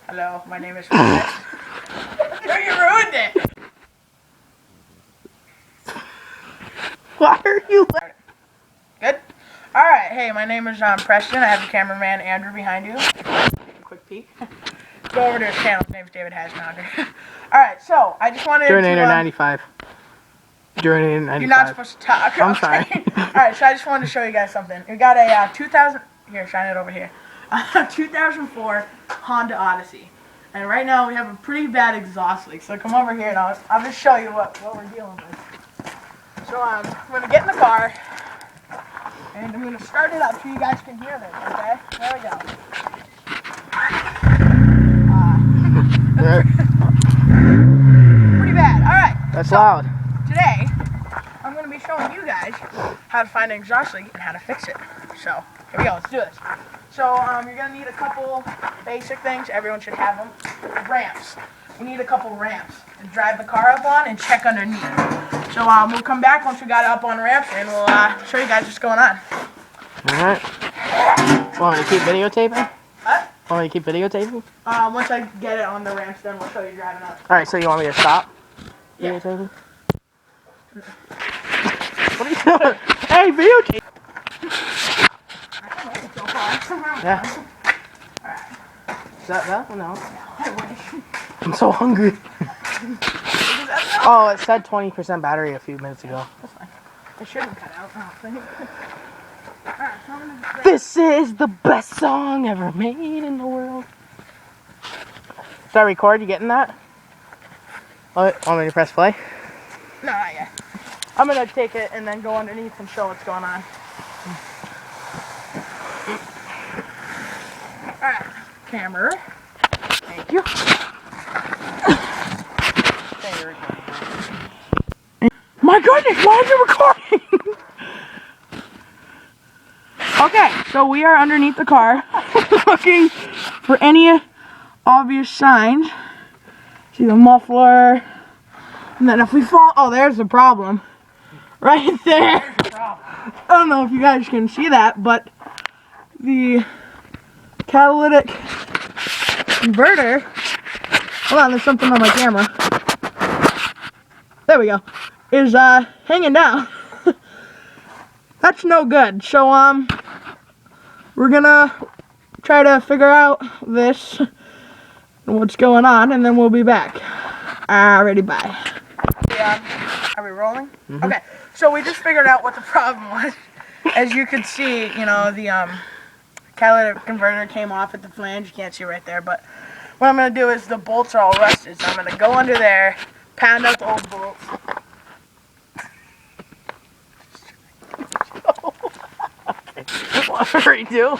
Hello, my name is Fred. You ruined it! Why are you Good? Alright, hey, my name is Preston. I have the cameraman Andrew behind you. Quick peek. Go over to his channel. His name's David Hasmounder. Alright, so, I just wanted Journey to... 95. Journey 95. You're not supposed to talk. I'm sorry. Alright, so I just wanted to show you guys something. We got a 2000... Here, shine it over here. 2004 Honda Odyssey. And right now we have a pretty bad exhaust leak. So come over here and I'll just show you what we're dealing with. So I'm going to get in the car. And I'm going to start it up so you guys can hear this, okay? There we go. Pretty bad. Alright. That's loud. Today, I'm going to be showing you guys how to find an exhaust leak and how to fix it. So, here we go. Let's do this. So, you're going to need a couple basic things. Everyone should have them. Ramps. We need a couple ramps to drive the car up on and check underneath. So, we'll come back once we got it up on ramps and we'll show you guys what's going on. Alright. Want me to keep videotaping? What? Want me to keep videotaping? Once I get it on the ramps, then we'll show you driving up. Alright, so you want me to stop? Yeah. Videotaping? What are you doing? Hey, videotape! I can make it so far. Yeah. Alright. Is that? No. I wish. I'm so hungry. Oh, it said 20% battery a few minutes ago. That's fine. I shouldn't cut out, I don't think. Alright, so I'm gonna just This is the best song ever made in the world. Does that record? You getting that? Oh, want me to press play? No, not yet. I'm gonna take it and then go underneath and show what's going on. Alright, camera. Thank you. My goodness, why is it recording? Okay, so we are underneath the car looking for any obvious signs. See the muffler. And then if we fall, oh, there's the problem. Right there. I don't know if you guys can see that, but the catalytic converter, hold on, there's something on my camera. There we go. Is hanging down. That's no good. So we're gonna try to figure out this and what's going on, and then we'll be back. Alrighty, bye. Are we rolling? Mm-hmm. Okay, so we just figured out what the problem was. As you can see, you know, the catalytic converter came off at the flange. You can't see right there, but what I'm going to do is the bolts are all rusted, so I'm going to go under there, pound out the old bolts. What do we do?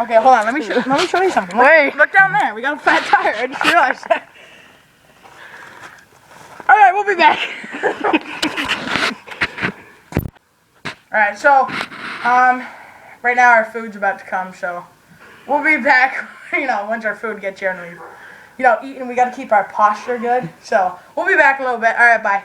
Okay, hold on. Let me show you something. Wait. Look down there. We got a flat tire. I just realized that. Alright, we'll be back. Alright, so, right now our food's about to come, so we'll be back, you know, once our food gets here and we've, you know, eaten. We gotta keep our posture good, so we'll be back in a little bit. Alright, bye.